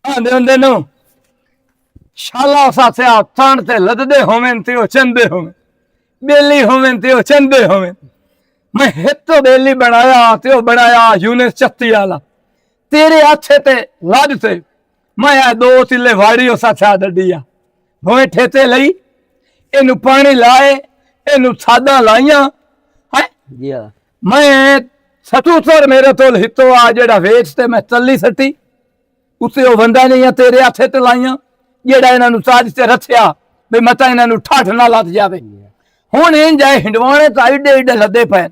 ਆਂਦੇ ਹੁੰਦੇ ਨੂੰ ਸ਼ਾਲਾ ਸਾਥਿਆ ਥਣ ਤੇ ਲੱਦਦੇ ਹੋਵੇਂ ਤੇ ਉਹ ਚੰਦੇ ਹੋਵੇਂ, ਬੇਲੀ ਹੋਵੇਂ ਤੇ ਉਹ ਚੰਦੇ ਹੋਵੇਂ। मैं हितो बेली बनाया ते ओ बनाया यूनिस चत्ती वाला तेरे अच्छे ते लज ते मैं दो तिले वाड़ी उस अच्छा डडिया भोए ठेते लई इनू पानी लाए इनू सादा लाइया है जी मैं सतूसर मेरे तो हितो आ जेड़ा वेच ते मैं चली सटी उसे ओ बंदा नहीं तेरे अच्छे ते लाइया जेड़ा इन्हां नू साज ते रखिया भी मता इन्हां नू ठठ ना लग जावे। हुण इन जाए हिंडवाने तो एडे एडे लदे पे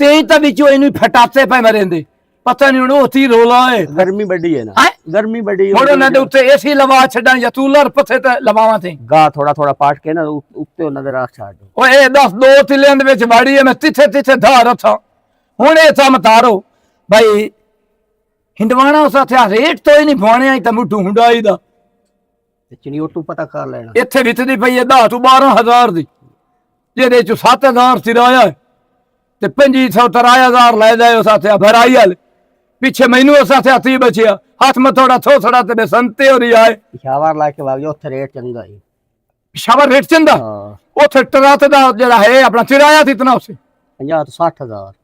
तेई तो बिचो इन फटाते पे मरेंदे पता नहीं उन्होंने होती रोला है। गर्मी बड़ी है ना गर्मी बड़ी मोड़ो ना दे उत्ते एसी लवा छड़ा या तूलर पथे ते लवावा थे गा थोड़ा थोड़ा पाट के ना उत्ते उन्हां दे राख छाड़ दो। ओए 10 दो तिलें दे विच बाड़ी है मैं तिथे तिथे धार था हुण ए सम तारो भाई हिंडवाना उस थे रेट तो ही नहीं भवाने आई त मुठू हुंडाई दा चनी ओटू पता कर लेना इथे विचदी पई है 10 तो 12,000 दी जेदे चो 7,000 किराया है ते 2500 53,000 ले जाए उस आथे भराई वाले पीछे मैनू उस आथे 30 बचिया हाथ में थोड़ा थोड़ा ते संते हो रही आए पिशावर ला के वागे ओथे रेट चंगा है पिशावर रेट चंदा ओथे ट्रक दा जेड़ा है अपना किराया कितना उसे 50 तो 60,000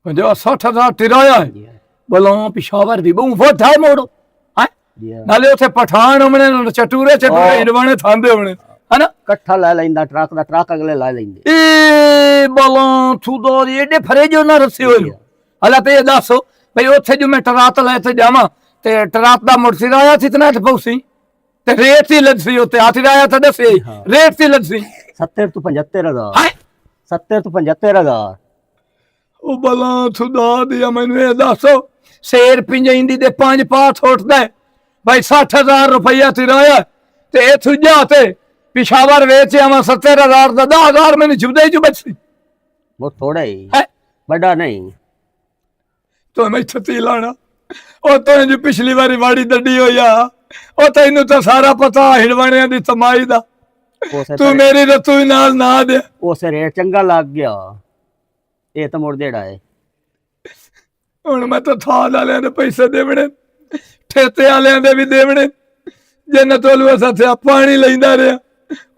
50-60,000 किराया है बोलो पिशावर दी बहु वो था मोड़ो है नाले उथे पठान हमने चटूरे इनवाने थांदे हमने है ना कट्ठा ला लेंदा ट्रक दा ट्रक अगले ला लेंदे ए बोलो थूदो एडे फरे जो ना रसे होए हला ते दसो भाई ओथे जो मैं टरात ले ते जावा ते टरात दा मुर्सिराया कितना ते पौसी ते रेट सी लदसी ओते आतिराया ते दसे रेट सी लदसी 70 तो 75,000 हाय 70 तो 75,000 ओ बोलो थूदो दिया मैनू ए दसो शेर पिंजैंदी दे 5 पा छोटदा है भाई 60,000 रुपया तिराया ते ए थुजा ते पिशावर वेचे आवा 70,000 दा 10,000 मैंने जुबदे ही बचसी वो थोड़ा ही बड़ा नहीं तो मैं छती लाना ओ तो जो पिछली बारी वाड़ी दड्डी हो या ओ तैनू तो सारा पता हिड़वाणियां दी तमाई दा तू मेरी रतू नाल ना दे ओसे रेट चंगा लग गया ये तो मुड़ देड़ा है हुण मैं तो थाल वालियां दे पैसे देवणे ठेते वालियां दे भी देवणे जिन्ने तोलू असा पानी लैंदा रहा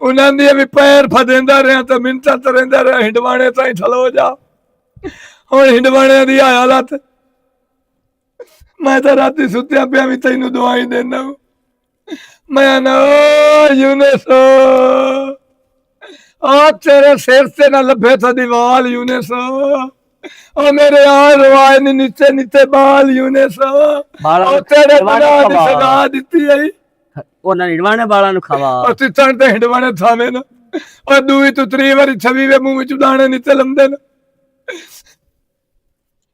उन्हां दी भी पैर फदेंदा रहा तो मिनता तरंदा रहा हिंडवाणे ताईं थलो जा हुण हिंडवाणे दी हालत मैं तो राती सुत्या पिया भी तैनू दवाई देना मैं ना यूनिस आ तेरे सिर से ना लभे था दीवाल यूनिस ओ मेरे यार रवाए ने नीचे नीचे बाल यूनिस ओ तेरे बना दी सगा दित्ती है ਉਹਨਾਂ ਨਿੜਵਾਣੇ ਵਾਲਾਂ ਨੂੰ ਖਾਵਾ ਉਹ ਤਿੱਤਣ ਤੇ ਹਿੰਡਵਾਣੇ ਥਾਵੇਂ ਨਾ ਉਹ ਦੂਈ ਤੋਂ ਤਰੀ ਵਾਰੀ ਛਵੀ ਵੇ ਮੂੰਹ ਵਿੱਚ ਦਾਣੇ ਨੀਚੇ ਲੰਦੇ ਨੇ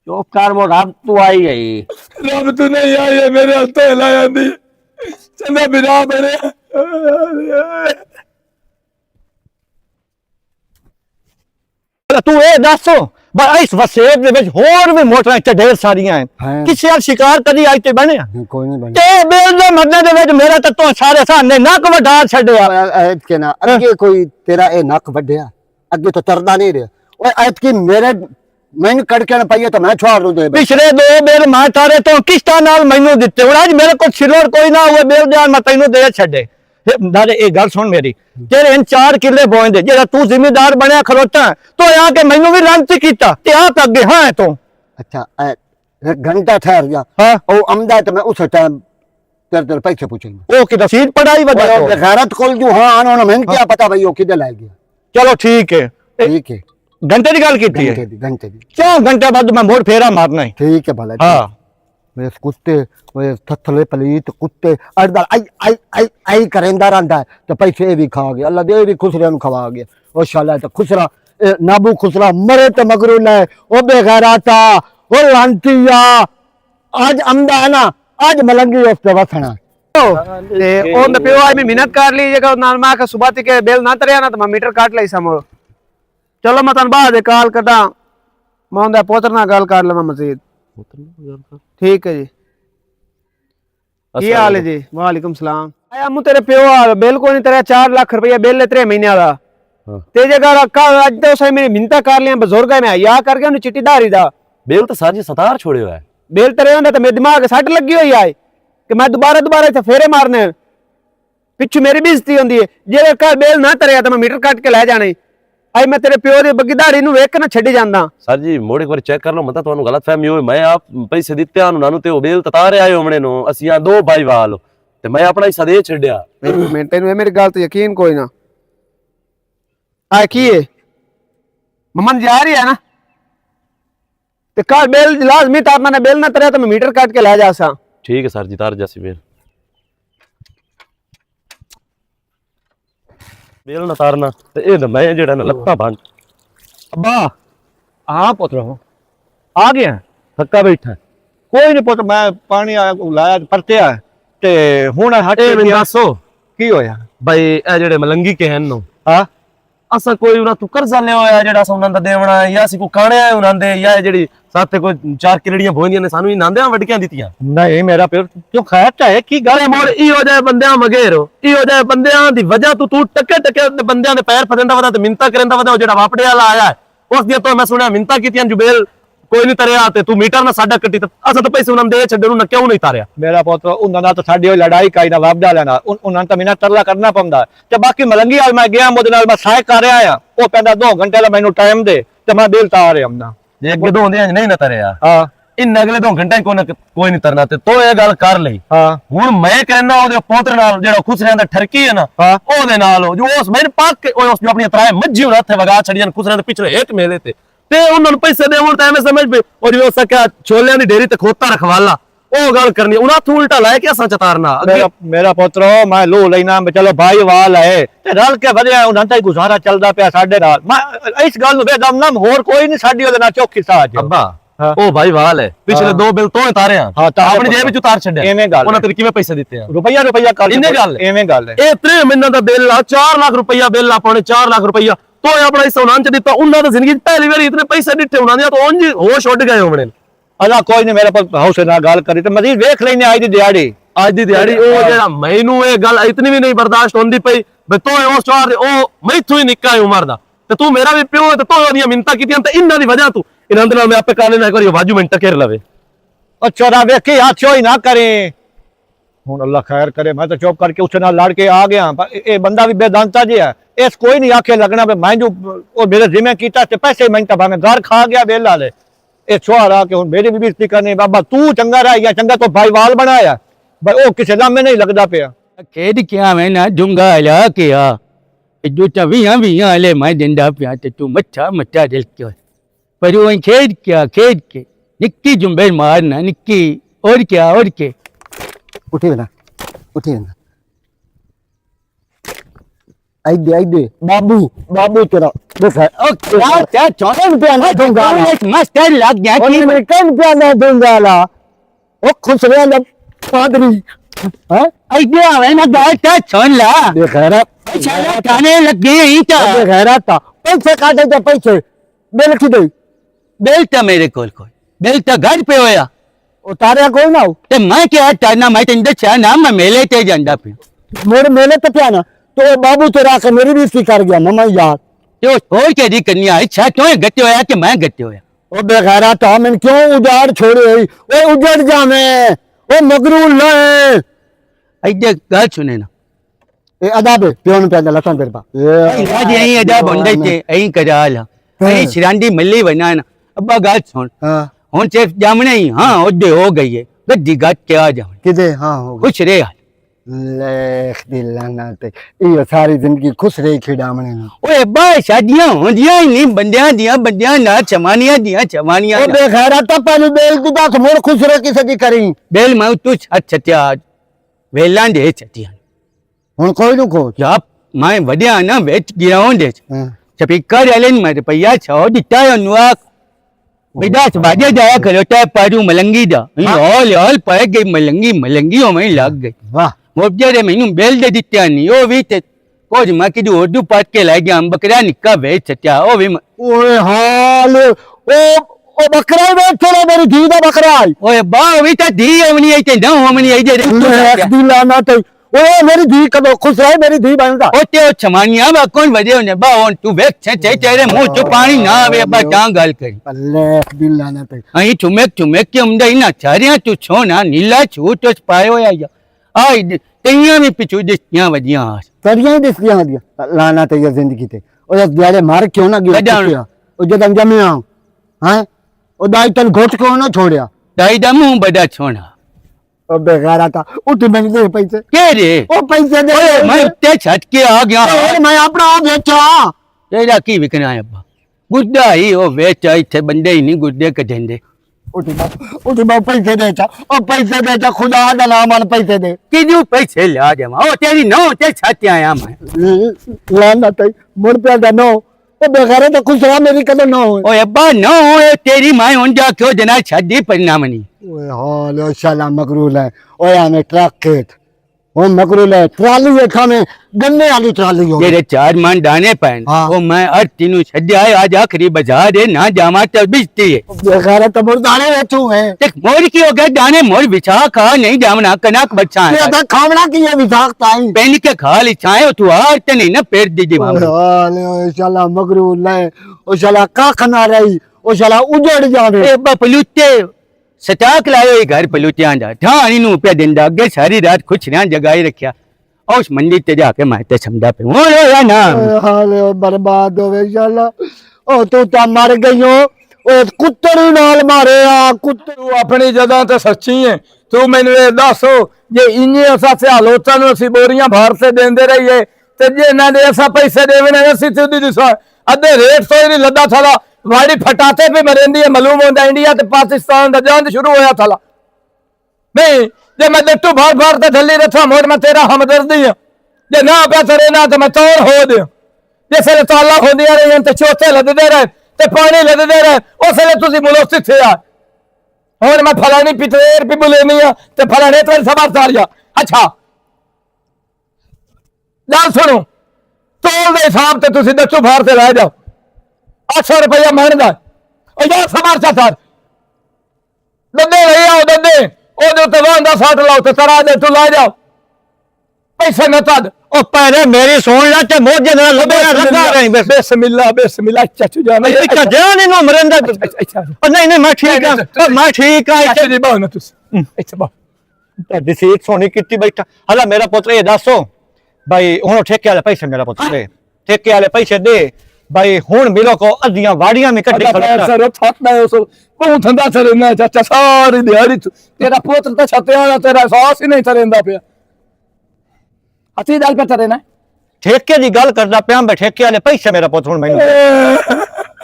ਚੁੱਪ ਕਰ ਮੋ ਰੱਬ ਤੂੰ ਆਈ ਗਈ ਰੱਬ ਤੂੰ ਨਹੀਂ ਆਈ ਮੇਰੇ ਹੱਥੋਂ ਲਾ ਜਾਂਦੀ ਚੰਦਾ ਬਿਨਾ ਬਣਿਆ ਤੂੰ ਇਹ ਦੱਸ इस वसेब दे विच होर भी मोटरां इत्थे ढेर सारियां हैं किसी दा शिकार कदी अज ते बनया कोई नहीं बने ते बेल दे मरने दे विच मेरा तो तू सारे सामने नक वढा छड्या ऐत के ना अगे कोई तेरा ए नक वढया अगे तो तरदा नहीं रहा ओए ऐत की मेरे मैनू कड़के ना पाइए तो मैं छोड़ दूं दे पिछले 2 बेल मां तारे तो किस्ता नाल मैनू दित्ते हुण अज मेरे को सिलोड़ कोई ना हुए बेल दे मैं तैनू दे छड्डे दादे एक गल सुन मेरी तेरे इन 4 किले बोंदे जेड़ा तू जिम्मेदार बनया खरोता तो आके मैनू भी रंत कीता ते आप अगे हां तू अच्छा एक घंटा ठहर जा हां ओ अमदा तो मैं उस टाइम तेरे पैसे पूछेंगे ओ किदा सीट पढ़ाई वदा गैरत खोल जो हां उन्होंने मैंने क्या पता भाई ओ किधर ला गया चलो ठीक है घंटे की गल कीती है घंटे दी क्यों घंटे बाद मैं मोड़ फेरा मारना है ठीक है भला हां वे कुत्ते वे थथले पलीत कुत्ते अड़दल आई आई आई आई करेंदा रहंदा है तो पैसे भी खा गया अल्लाह दे भी खुसरे नु खवा गया ओ शाला तो खुसरा नाबू खुसरा मरे तो मगरू ले ओ बेगैरता ओ लांतिया आज अमदा है ना आज मलंगी उस पे वसना ते ओन पियो आज मैं मिन्नत कर ली जगह नाल मा के सुबह तक बेल ना तरया ना तो मैं मीटर काट लई समो चलो मैं तन बाद कॉल करदा मैं ओंदा पोतर ना गल कर लवा मजीद ठीक है जी की हाल है जी वालेकुम सलाम आया मु तेरे प्यो हाल बिल को नहीं तेरा 4 लाख रुपया बिल है 3 महीने दा ते जगह अज तो सही मेरी मिन्नता कर लिया बुजुर्ग है मैं या करके उन्हें चिट्ठी धारी दा बेल तो सारी सतार छोड़े है बेल तरे होंदा तो मेरे दिमाग सट लगी हुई है कि मैं दोबारा इत्थे फेरे मारने पिछू मेरी बेइज्जती होंदी है जे कल बेल ना तरिया तो मैं मीटर कट के लै जाने आई मैं तेरे प्यो दी बग्गी दाढ़ी नूं वेख के ना छड्डी जांदा सर जी मोड़ एक बार चेक कर लो मत ਤੁਹਾਨੂੰ ਗਲਤਫਹਿਮੀ ਹੋਈ ਮੈਂ ਆਪ ਪੈਸੇ ਦਿੱਤੇ ਆ ਉਹਨਾਂ ਨੂੰ ਤੇ ਉਹ ਬੇਲ ਤਤਾਰੇ ਆਏ ਹੋਣੇ ਨੂੰ ਅਸੀਂ ਆ ਦੋ ਭਾਈ ਵਾਲ ਤੇ ਮੈਂ ਆਪਣਾ ਹਿੱਸਾ ਦੇ ਛੱਡਿਆ मैं तेनू मेरी गल तो यकीन कोई ना आ की है ममन जा रही है ना ते कल बेल लाजमी तारना ने बेल ना तरिया तो मैं मीटर कट के लै जा सा ਠੀਕ ਹੈ ਸਰ ਜੀ ਤਾਰ ਜਾਸੀ ਬੇਲ ਬੇਲ ਨਾ ਤਾਰਨਾ ਤੇ ਇਹ ਮੈਂ ਜਿਹੜਾ ਨਾ ਲੱਤਾਂ ਬੰਨ अब्बा हाँ पुत्र आ गया थका बैठा कोई नहीं पुत्र मैं पानी लाया परतिया ते हुण हट ਇਹ ਮੈਨੂੰ ਦੱਸੋ की होया ਬਈ ਇਹ ਜਿਹੜੇ ਮਲੰਗੀ ਕਹਿਣ ਨੂੰ हाँ ਅਸਾਂ ਕੋਈ ਉਹਨਾਂ ਤੋਂ ਕਰਜ਼ਾ ਲਿਆ ਹੋਇਆ ਜਿਹੜਾ ਅਸਾਂ ਉਹਨਾਂ ਦਾ ਦੇਵਣਾ ਜਾਂ ਅਸੀਂ ਕੋ ਕਾਣਿਆ ਉਹਨਾਂ ਦੇ ਜਾਂ ਇਹ ਜਿਹੜੀ ਸਾਥੇ ਕੋਈ ਚਾਰ ਕਿਲੜੀਆਂ ਭੋਂਦੀਆਂ ਨੇ ਸਾਨੂੰ ਇਹਨਾਂ ਵਟਕਿਆਂ ਦਿੱਤੀਆਂ नहीं मेरा प्यो क्यों खैर चाहे की गल ਗਾਲੇ ਮੋੜ ਇਹੋ ਜਿਹੇ ਬੰਦਿਆਂ ਮਗੇਰੋ ਇਹੋ ਜਿਹੇ ਬੰਦਿਆਂ ਦੀ ਵਜ੍ਹਾ ਤੋਂ ਤੂੰ ਟੱਕੇ ਬੰਦਿਆਂ ਦੇ ਪੈਰ ਫਸਦਾ ਵਦਾ ਤੇ ਮਿੰਤਾ ਕਰਦਾ ਵਦਾ ਜਿਹੜਾ ਵਾਪੜੇ ਵਾਲਾ ਆਇਆ ਉਸ ਦੀਆਂ ਤੋਂ ਮੈਂ ਸੁਣਿਆ ਮਿੰਤਾ ਕੀਤੀਆਂ ਜੁਬੇਲ ਕੋਈ ਨਹੀਂ ਤਰਿਆ ਤੇ ਤੂੰ ਮੀਟਰ ਨਾ ਸਾਡਾ ਕੱਟੀ ਤੇ ਅਸਾਂ ਤਾਂ ਪੈਸੇ ਉਹਨਾਂ ਦੇ ਛੱਡੇ ਨੂੰ ਕਿਉਂ ਨਹੀਂ ਤਾਰਿਆ मेरा पुत्र उन्होंने तो साड़ी होई लड़ाई काई ना वापदा लेना उन्होंने तो मैंने तरला करना पौंदा ते बाकी मलंगी वाल मैं गया मुझे नाल मैं सहाय कर रहा आ वो कहंदा 2 घंटे ला मैनू टाइम दे ते मैं बेल तार आमना ਜੇ ਅੱਗੇ ਦੋ ਹੁੰਦੇ ਨਹੀਂ ਨਾ ਤਰਿਆ हां ਇਨ ਅਗਲੇ 2 ਘੰਟੇ ਕੋਈ ਨਹੀਂ ਤਰਨਾ ਤੇ ਤੋ ਇਹ ਗੱਲ ਕਰ ਲਈ हां ਹੁਣ ਮੈਂ ਕਹਿੰਦਾ ਉਹਦੇ ਪੋਤਰੇ ਨਾਲ ਜਿਹੜਾ ਖੁਸਰਿਆਂ ਦਾ ਠਰਕੀ ਹੈ ਨਾ ਹਾਂ। ਉਹਦੇ ਨਾਲ ਜੋ ਉਸ ਮੈਨੂੰ ਪਾਕ ਕੇ ਉਸ ਨੂੰ ਆਪਣੀ ਤਰਾਏ ਮੱਝੀ ਉਹਨਾਂ ਹੱਥੇ ਵਗਾ ਛੜੀਆਂ ਖੁਸਰਿਆਂ ਦੇ ਪਿਛਲੇ ਇੱਕ ਮੇਲੇ ਤੇ ਉਹਨਾਂ ਨੂੰ ਪੈਸੇ ਦੇਵਣ ਤਾਂ ਐਵੇਂ ਸਮਝ ਪਈ ਉਹ ਜਿਵੇਂ ਸਕਿਆ ਛੋਲਿਆਂ ਦੀ ਡੇਰੀ ਤੇ ਖੋਤਾ ਰਖਵਾਲਾ ਉਹ ਗੱਲ ਕਰਨੀ ਉਹਨਾਂ ਤੋਂ ਉਲਟਾ ਲਾਇਆ ਕਿ ਅਸਾਂ ਚਤਾਰਨਾ मेरा पुत्र मैं लो लेना चलो भाई वाल है ते रल के वधिया उन्हां दा गुजारा चलदा पिया साडे नाल मैं इस गल नु बेदम ना होर कोई नहीं साडी ओदे नाल चौकी साज ਅੱਬਾ ਹਾਂ। ਉਹ ਭਾਈ ਵਾਲ ਹੈ ਪਿਛਲੇ 2 ਬਿੱਲ ਤੋਂ ਤਾਰੇ ਆ ਹਾਂ, ਤਾਰੇ ਆਪਣੀ ਜੇਬ ਵਿੱਚ ਉਤਾਰ ਛੱਡਿਆ ਐਵੇਂ ਗੱਲ ਉਹਨਾਂ ਤੇ ਕਿਵੇਂ ਪੈਸੇ ਦਿੱਤੇ ਆ रुपया कर इन्ने गल है। एवें गल है ਇਹ 3 ਮਹੀਨਾ ਦਾ ਬਿੱਲ ਆ 4 ਲੱਖ ਰੁਪਇਆ ਬਿੱਲ ਆ ਪਾਉਣੇ 4 ਲੱਖ ਰੁਪਇਆ ਤੋਂ ਆਪਣਾ ਹਿੱਸਾ ਉਹਨਾਂ ਚ ਦਿੱਤਾ ਉਹਨਾਂ ਦੀ ਜ਼ਿੰਦਗੀ ਚ ਪਹਿਲੀ ਵਾਰੀ ਇਤਨੇ ਪੈਸੇ ਦਿੱਤੇ ਉਹਨਾਂ ਦੇ ਤਾਂ ਉਂਝ ਹੋਸ਼ ਉੱਡ ਗਏ ਹੋਣੇ अला कोई नहीं मेरे पास हाउस ना गल करी ते मजीद देख लेने आज दी दिहाड़ी ਅੱਜ ਦੀ ਦਿਹਾੜੀ ਉਹ ਜਿਹੜਾ ਮੈਨੂੰ ਇਹ ਗੱਲ ਇਤਨੀ ਵੀ ਨਹੀਂ ਬਰਦਾਸ਼ਤ ਹੁੰਦੀ ਪਈ ਵੀ ਤੂੰ ਉਸ ਚਾਰ ਉਹ ਮੈਥੋਂ ਹੀ ਨਿੱਕਾ ਹੈ ਉਮਰ ਦਾ ਤੇ ਤੂੰ ਮੇਰਾ ਵੀ ਪਿਓ ਹੈ ਤੇ ਤੂੰ ਉਹਦੀਆਂ ਮਿੰਤਾ ਕੀਤੀਆਂ ਤੇ ਇਹਨਾਂ ਦੀ ਵਜ੍ਹਾ ਤੂੰ ਇਹਨਾਂ ਦੇ ਨਾਲ ਮੈਂ ਆਪੇ ਕਰ ਲੈਣਾ ਇੱਕ ਵਾਰੀ ਬਾਜੂ ਮਿੰਟ ਘੇਰ ਲਵੇ और चोरा वेखी हाथ चोई ना करे हुन अल्लाह खैर करे मैं तो चुप करके उससे नाल लड़ के आ गया पर ये बंदा भी बेदांता जी है इस कोई नहीं आखे लगना पे मैं जो और मेरे जिम्मे कीता ते पैसे मंगता भावे घर खा गया बेला ले ए छोरा के हुन मेरी भी बेइज्जती करनी बाबा तू चंगा रह गया चंगा तो भाईवाल बनाया भाई ओ किसे लामे नहीं लगदा पिया खेद क्या मैं ना दूंगा ला क्या जो तवियां वियां ले मैं दिंदा पिया ते तू मच्छा दिल क्यों पर वो खेद के निक्की जुम्बे मारना निक्की और क्या उठी ना आई दे बाबू तेरा देख ओ क्या 14 रुपया ना दूंगा मस्त लग गया कि मैं कम क्या ना दूंगा ला ओ खुश रह ना पादरी हां आइडिया है ना गाय क्या छोड़ ला देख रहा चला खाने लग गए ही तो देख रहा था पैसे काटे तो पैसे बेल की दे बेल तो मेरे कोल बेल तो घर पे होया उतारे कोई ना ते मैं क्या टाना मैं तेंदे छा ना मैं मेले ते जांदा पे मेरे मेले तो क्या ना तो बाबू तेरा के मेरी भी इसी कर गया मम्मा यार तो और क्या दी कन्या अच्छा क्यों गट्टे होया कि मैं गट्टे होया ओ बेगैरा तो मैंने क्यों उजाड़ छोड़े ओ उजड़ जावे ओ मगरूल ना आइडिया गल सुने ना ए अदाब प्योन पे लसन तेरे पा आज यही अदा बंदे चे यही कराला यही शिरांडी मल्ली बनाना अब्बा गल सुन हां हुन सिर्फ जामने ही हां ओदे हो गई है गड्डी गट क्या जामने किदे हां हो खुश रे लेख दिलाना ते ये सारी जिंदगी खुश रही खिडामणे ना ओए बा शादियां होंदियां ही नहीं बंदियां ना चमानियां ओ बेगैरा तो पहले बेल दी बात मोर खुश रह किसे दी करी बेल मैं तू छत्या वेलां दे छत्या हुन कोई नु को या मैं वड्या ना वेच गिराऊं दे हां स्पीकर एलन में रुपया 6 दिता नुआ विदास बाजे जाया करो ता पारू मलंगी दा ऑल पर गई मलंगी ओ मैं लग गई वाह मोबजे मैनू बेल दे दित्या नहीं ओ भी ते कोज मैं किदू ओडू पाट के ला गया बकरा निक्का वेच छत्या ओ भी ओए हाल ओ बकरा वेच चलो मेरी धी दा बकरा ओए बा भी ता धी हमनी आई ते ना हमनी आई दे लेख दिलाना ते ओए मेरी धी कदों खुश रहे मेरी धी बनदा ओ ते छमानिया बा कौन वजे ने बा on तू वेख छे तेरे मुंह चो पानी ना आवे बा ता गल करी अल्लाह दिल लाना ते अई चुमेक के उमदा इना चारिया तू छो ना नीला छूट पायो या आई तैया में पिछू दिस्तियां वजियां तरियां ही दिसदियां दिया लाना ते ये जिंदगी ते ओ दियाले मार क्यों ना गया ओ जदम जमिया हैं ओ दाई तन घोट क्यों ना छोड़या दाई दा मुंह बड़ा छोना ओ बेगारा था उठ मैंने दे पैसे के रे ओ पैसे दे मैं उत्ते छट के आ गया ओए मैं अपना बेचा तेरा की विकना है अब्बा गुड्डा ही ओ वेच इथे बंदे ही नहीं गुड्डे कटेंदे उठ मैं पैसे देचा ओ पैसे देचा खुदा दा नाम मन पैसे दे किजू पैसे ला जावा ओ तेरी नो ते छट आया मैं लाना ते मुड़ पे दा नो ओ बेगारा तो खुश रहा मेरी कदर ना हो ओ अब्बा नो ए तेरी मां हों जा क्यों जना छड़ी परिणामनी ओए हाल ओ शाला मकरूल है ओए हमें ट्रक खेत ओ मकरूल है ट्राली है खाने गन्ने वाली ट्राली हो तेरे चार मन दाने पैन हाँ। ओ मैं हर तीनों छड्या है आज आखिरी बाजार है ना जामा तो बिजती है बेगारा तो मुर्दाने बैठू है देख मोर की हो गए दाने मोर बिछा खा नहीं जामना कनक बच्चा ये है तो खावना की है विसाखता है पेन के खा ली चाहे तू हार ते नहीं ना पेट दीजिए मामा हाल ओ शाला मकरूल है ओ शाला का खना रही ओ शाला उजड़ जावे ए पलूते सटाक लायो ये घर पलूतियां दा ठाणी नु पे दिन दा अगे सारी रात कुछ ना जगाई रखया और उस मंदिर ते जाके माते समझा पे ओ या ना हाल ओ बर्बाद होवे शाला ओ तू ता मर गई हो ओ कुत्ते नु नाल मारे आ कुत्ते तू अपनी जगह ते सच्ची है तू मैनू ये दसो जे इन्ने असा सियालोचा नु असी बोरियां भार से देंदे रहिए ते जे ना दे असा पैसे देवने असी तुदी दिसो अद्धे रेट तो ही नहीं लदा थला वाड़ी फटाते पे मरेंदी है मालूम होंदा इंडिया ते पाकिस्तान दा जंग शुरू होया थला नहीं जे मैं लट्टू भार भार ते थल्ली रथा मोर मैं तेरा हमदर्दी है जे ना पे तरे ना ते मैं तौर हो दे जैसे ताला होंदियां रही ते चौथे लददे रहे ते पानी लददे रहे उसले तुसी मुलोसी थे यार और मैं फलानी पितेर भी बुलेनी है ते फलाने तेरे सबार तारिया अच्छा गल सुनो तोल दे हिसाब ते तुसी दच्चू भार ते लै जाओ 800 रुपया महीने और यार सबार चा सर दंदे ले आओ दंदे ओदे ते वांदा 60 लाओ ते तरा दे तू ला जाओ पैसे न तद ओ पहले मेरी सुन ला ते मोजे ना लबे रखा रही बस बिस्मिल्लाह चाचू जान इतना ध्यान इन मरंदा अच्छा ओ नहीं मैं ठीक है मैं ठीक है चाचू जी बाओ ना तुसी अच्छा बाओ ਤੁਹਾਡੀ ਸੀਟ ਸੋਹਣੀ ਕੀਤੀ ਬੈਠਾ ਹਲਾ ਮੇਰਾ ਪੁੱਤਰ ਇਹ ਦੱਸੋ ਭਾਈ ਹੁਣ ਠੇਕੇ ਵਾਲੇ ਪੈਸੇ ਮੇਰਾ ਪੁੱਤਰ ਦੇ ਠੇਕੇ ਵਾਲੇ ਪੈਸੇ ਦੇ ਭਾਈ ਹੁਣ ਮਿਲੋ ਕੋ ਅੱਧੀਆਂ ਵਾੜੀਆਂ ਵੀ ਕੱਢੀ ਖੜਾ ਸਰ ਥੱਕਦਾ ਉਸ ਬਹੁਤ ਠੰਡਾ ਸਰਨਾ ਚਾਚਾ ਸਾਰੀ ਦਿਹਾੜੀ ਤੇਰਾ ਪੁੱਤਰ ਤਾਂ ਛੱਤੇ ਵਾਲਾ ਤੇਰਾ ਸਾਹਸ ਹੀ ਨਹੀਂ ਤਰੇਂਦਾ ਪਿਆ ਅਸੀਂ ਦਲ ਪੇ ਤਰੇ ਨਾ ਠੇਕੇ ਦੀ ਗੱਲ ਕਰਦਾ ਪਿਆ ਮੈਂ ਠੇਕੇ ਵਾਲੇ ਪੈਸੇ ਮੇਰਾ ਪੁੱਤ ਹੁਣ ਮੈਨੂੰ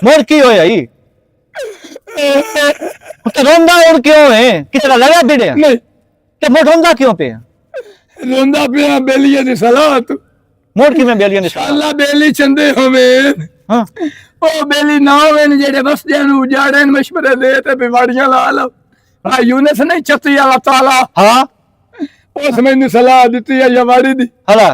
ਮੋਰ ਕੀ ਹੋਇਆ ਈ ਤੇ ਰੋਂਦਾ ਹੁਣ ਕਿਉਂ ਹੈ ਕਿਸੇ ਦਾ ਲਗਾ ਬਿੜਿਆ ਨਹੀਂ ਤੇ ਮੋਰ ਰੋਂਦਾ ਕਿਉਂ ਪਿਆ ਰੋਂਦਾ ਪਿਆ ਬੇਲੀਏ ਦੀ ਸਲਾਤ ਮੋਰ ਕਿਵੇਂ ਬੇਲੀਆਂ ਨੇ ਅੱਲਾ ਬੇਲੀ ਚੰਦੇ ਹੋਵੇ ਹਾਂ ਉਹ ਬੇਲੀ ਨਾ ਹੋਵੇ ਜਿਹੜੇ ਬਸਦਿਆਂ ਨੂੰ ਉਜਾੜਨ ਮਸ਼ਵਰੇ ਦੇ ਤੇ ਬਿਮਾਰੀਆਂ ਲਾ ਲਓ ਆ ਯੂਨਸ ਨਹੀਂ ਚੱਤੀ ਅੱਲਾਹ ਤਾਲਾ ਹਾਂ ਉਸ ਮੈਨੂੰ ਸਲਾਹ ਦਿੱਤੀ ਹੈ ਯਵਾੜੀ ਦੀ ਹਲਾ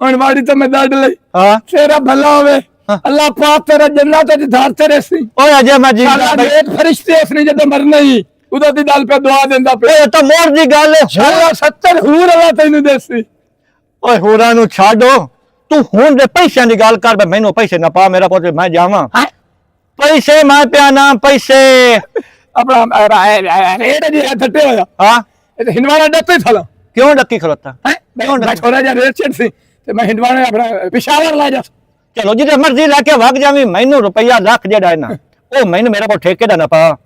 ਹੁਣ ਵਾੜੀ ਤਾਂ ਮੈਂ ਦੱਡ ਲਈ ਹਾਂ ਤੇਰਾ ਭਲਾ ਹੋਵੇ ਅੱਲਾਹ ਪਾਕ ਤੇਰਾ ਜੰਨਤ ਦੀ ਧਾਰ ਤੇ ਰਸੀ ਓਏ ਅਜੇ ਮੈਂ ਜੀ ਸਾਲਾ ਦੇਖ ਫਰਿਸ਼ਤੇ ਉਸਨੇ ਜਦੋਂ ਮਰਨਾ ਹੀ ਉਹਦਾ ਦੀ ਦਲ ਪੇ ਦੁਆ ਦਿੰਦਾ ਪਿਆ ਓਏ ਤਾਂ ਮੋਰ ਦੀ ਗੱਲ ਹੈ ਸਾਲਾ 70 ਹੂਰ ਅੱਲਾਹ ਤੈਨੂੰ ਦੇਸੀ ਓਏ ਹੋਰਾਂ ਨੂੰ ਛੱਡੋ ਤੂੰ ਹੁਣ ਦੇ ਪੈਸਿਆਂ ਦੀ ਗੱਲ ਕਰ ਮੈਨੂੰ ਪੈਸੇ ਨਾ ਪਾ ਮੇਰਾ ਪੁੱਤ ਮੈਂ ਜਾਵਾਂ ਪੈਸੇ ਮੈਂ ਪਿਆ ਨਾ ਪੈਸੇ ਆਪਣਾ ਰੇਟ ਜੀ ਥੱਟੇ ਹੋਇਆ ਹਾਂ ਇਹ ਹਿੰਦਵਾੜਾ ਡੱਤੇ ਥਲਾ ਕਿਉਂ ਡੱਕੀ ਖਲੋਤਾ ਮੈਂ ਥੋੜਾ ਜਿਹਾ ਰੇਟ ਚੜ ਸੀ ਤੇ ਮੈਂ ਹਿੰਦਵਾੜਾ ਆਪਣਾ ਪਿਸ਼ਾਵਰ ਲਾ ਜਾ ਚਲੋ ਜਿੱਥੇ ਮਰਜ਼ੀ ਲੈ ਕੇ ਵਗ ਜਾਵੀਂ ਮੈਨੂੰ ਰੁਪਈਆ ਲੱਖ ਜਿਹੜਾ ਹੈ ਨਾ ਉਹ ਮੈਨੂੰ ਮੇਰਾ ਕੋਲ ਠੇਕੇ ਦਾ ਨਾ ਪਾ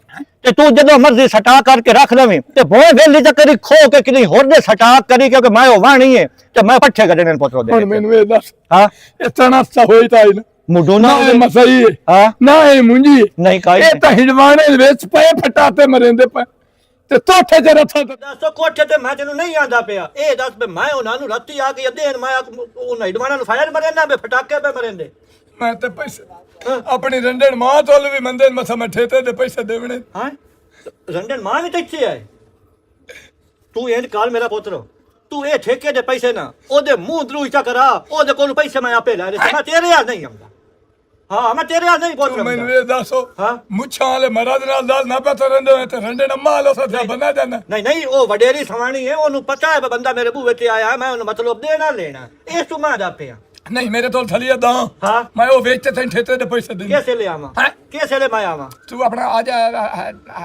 ਤੇ ਤੂੰ ਜਦੋਂ ਮਰਜ਼ੀ ਸਟਾ ਕਰਕੇ ਰੱਖ ਲਵੇਂ ਤੇ ਬੋਏ ਵੇਲੀ ਤਾਂ ਕਦੀ ਖੋ ਕੇ ਕਿਤੇ ਹੋਰ ਦੇ ਸਟਾ ਕਰੀ ਕਿਉਂਕਿ ਮੈਂ ਉਹ ਵਾਣੀ ਹੈ ਤੇ ਮੈਂ ਪੱਠੇ ਕੱਢਣੇ ਨੇ ਪੁੱਤਰੋ ਦੇ ਹੁਣ ਮੈਨੂੰ ਇਹ ਦੱਸ ਹਾਂ ਇਤਨਾ ਸਾ ਹੋਈ ਤਾਂ ਨਾ ਮੁੱਢੋਂ ਨਾ ਇਹ ਮਸਈ ਹੈ ਹਾਂ ਨਾ ਇਹ ਮੁੰਜੀ ਨਹੀਂ ਕਾਈ ਇਹ ਤਾਂ ਹਿੰਦਵਾੜੇ ਵਿੱਚ ਪਏ ਫਟਾਤੇ ਮਰਿੰਦੇ ਪਏ ਤੇ ਤੋਠੇ ਚ ਰੱਥਾ ਦੱਸੋ ਕੋਠੇ ਤੇ ਮੈਂ ਤੈਨੂੰ ਨਹੀਂ ਆਂਦਾ ਪਿਆ ਇਹ ਦੱਸ ਵੀ ਮੈਂ ਉਹਨਾਂ ਨੂੰ ਰਾਤੀ ਆ ਕੇ ਦੇਣ ਮੈਂ ਉਹ ਨਈਡਵਾਨਾਂ ਨੂੰ ਫਾਇਰ ਮਰੇ ਨਾ ਬੇ ਫਟਾਕੇ ਪੇ ਮਰਿੰਦੇ ਮੈਂ ਤੇ ਪੈਸੇ ਆਪਣੀ ਰੰਡਣ ਮਾਂ ਤੋਲ ਵੀ ਮੰਦੇ ਮਸਾ ਮੈਂ ਠੇਤੇ ਦੇ ਪੈਸੇ ਦੇਵਣੇ ਹਾਂ ਰੰਡਨ ਮਾਂ ਵੀ ਇੱਥੇ ਆਏ ਤੂੰ ਇਹ ਕਾਲ ਮੇਰਾ ਪੁੱਤਰ ਤੂੰ ਇਹ ਠੇਕੇ ਦੇ ਪੈਸੇ ਨਾ ਉਹਦੇ ਮੂੰਹ ਦਰੂ ਚਾ ਕਰਾ ਉਹਦੇ ਕੋਲ ਪੈਸੇ ਮੈਂ ਆਪੇ ਲੈ ਲੈ ਮੈਂ ਤੇਰੇ ਯਾਰ ਨਹੀਂ ਆਉਂਦਾ ਹਾਂ ਮੈਂ ਤੇਰੇ ਨਾਲ ਨਹੀਂ ਪੁੱਛ ਤੂੰ ਮੈਨੂੰ ਰਿਹਾ ਇਹ ਦੱਸੋ ਹਾਂ। ਮੁੱਛਾਂ ਵਾਲੇ ਮਰਦ ਨਾਲ ਦਾਲ ਨਾ ਪਤਾ ਰਹਿੰਦੇ ਹੋਏ ਤੇ ਰੰਡੇ ਨਾ ਮਾਲ ਸੱਜਾ ਬੰਦਾ ਜਾਂਦਾ ਨਹੀਂ ਨਹੀਂ ਉਹ ਵਡੇਰੀ ਸਵਾਣੀ ਹੈ ਉਹਨੂੰ ਪਤਾ ਹੈ ਵੀ ਬੰਦਾ ਮੇਰੇ ਬੂਹੇ ਤੇ ਆਇਆ ਮੈਂ ਉਹਨੂੰ ਮਤਲਬ ਦੇਣਾ ਲੈਣਾ ਇਸ ਤੋਂ ਮੈਂ ਜਾ ਪਿਆ ਨਹੀਂ ਮੇਰੇ ਤੋਂ ਥਲੀਆ ਦਾ ਹਾਂ ਮੈਂ ਉਹ ਵੇਚਤੇ ਤੈਨੂੰ ਠੇਤੇ ਦੇ ਪੈਸੇ ਦੇ कैसे ले आवा हैं? कैसे ले मैं आवा ਤੂੰ ਆਪਣਾ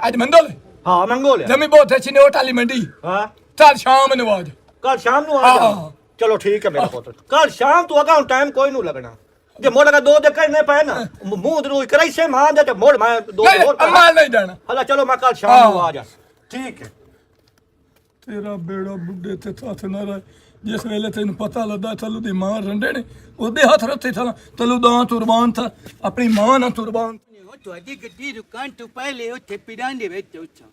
ਅੱਜ ਮੰਦੋ ਲੈ हाँ मंगो ले ਜਮੀ ਬਹੁਤ ਅੱਛੀ ਨੇ ਉਹ ਟਾਲੀ ਮੰਡੀ हाँ ਚੱਲ ਸ਼ਾਮ ਨੂੰ ਆਜ कल शाम नु आ जा हाँ। चलो ठीक है मेरा पुत्र कल शाम तू अगा टाइम कोई नु लगना जे मोड़ का दो दे करने पे ना मुंह दरू कराई से मां दे मोड़ मैं दो ਨਹੀਂ और ਅੰਮਾ ਨਹੀਂ ਜਾਣਾ हला चलो मैं कल शाम नु आ जा ठीक है ਤੇਰਾ ਬੇੜਾ ਬੁੱਢੇ ਤੇ ਹੱਥ ਨਾ ਰਹੇ ਜਿਸ ਵੇਲੇ ਤੈਨੂੰ ਪਤਾ ਲੱਗਾ ਤਲੂ ਦੀ ਮਾਂ ਰੰਡੇ ਨੇ ਉਹਦੇ ਹੱਥ ਰੱਥੇ ਥਾ ਤਲੂ ਦਾ ਕੁਰਬਾਨ ਥਾ ਆਪਣੀ ਮਾਂ ਨਾਲ ਕੁਰਬਾਨ ਤੁਹਾਡੀ ਗੱਡੀ ਦੁਕਾਨ ਤੋਂ ਪਹਿਲੇ ਉੱਥੇ ਪਿੰਡਾਂ ਦੇ ਵਿੱਚ ਉੱਚਾ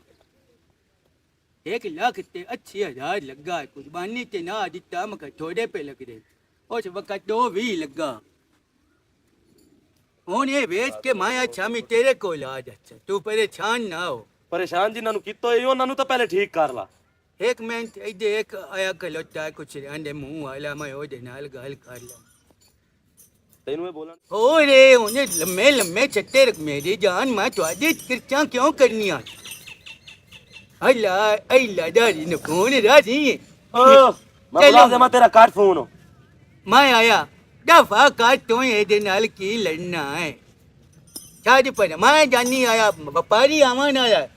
1 ਲੱਖ ਤੇ 80,000 ਲੱਗਾ ਕੁਰਬਾਨੀ ਤੇ ਨਾ ਦਿੱਤਾ ਮਗਾ ਥੋੜੇ ਪੇ ਲੱਗਦੇ ਉਸ ਵਕਤ ਉਹ ਵੀ ਲੱਗਾ ਹੁਣ ਇਹ ਵੇਚ ਕੇ ਮਾਇਆ ਛਾਮੀ ਤੇਰੇ ਕੋਲ ਆ ਜਾ ਤੂੰ ਪਰੇਸ਼ਾਨ ਨਾ ਹੋ ਪਰੇਸ਼ਾਨ ਜਿਨ੍ਹਾਂ ਨੂੰ ਕੀਤਾ ਹੋਈ ਉਹਨਾਂ ਨੂੰ ਤਾਂ ਪਹਿਲੇ ਠੀਕ ਕਰ ਲਾ ਇੱਕ ਮਿੰਟ ਇੱਥੇ ਇੱਕ ਆਇਆ ਖਲੋਤਾ ਕੁਛ ਆਂਦੇ ਮੂੰਹ ਵਾਲਾ ਮੈਂ ਉਹਦੇ ਨਾਲ ਗੱਲ ਕਰ ਲਾਂ ਤੈਨੂੰ ਇਹ ਬੋਲਣ ਹੋਰੇ ਉਹਨੇ ਲੰਮੇ ਲੰਮੇ ਛੱਟੇ ਰਖ ਮੇਰੀ ਜਾਨ ਮੈਂ ਤੁਹਾਡੀ ਕਿਰਚਾਂ ਕਿਉਂ ਕਰਨੀਆਂ ਅੱਲਾ ਅੱਲਾ ਦਾਰੀ ਨੂੰ ਕੌਣ ਰਾਜੀ ਓ ਮੈਂ ਬੁਲਾ ਦੇ ਮੈਂ ਤੇਰਾ ਕਾਟ ਫੋਨ ਮੈਂ ਆਇਆ ਦਫਾ ਕਰ ਤੂੰ ਇਹਦੇ ਨਾਲ ਕੀ ਲੜਨਾ ਹੈ ਛੱਡ ਪਰ ਮੈਂ ਜਾਨੀ ਆਇਆ ਵਪਾਰੀ ਆਵਾਂ ਆਇਆ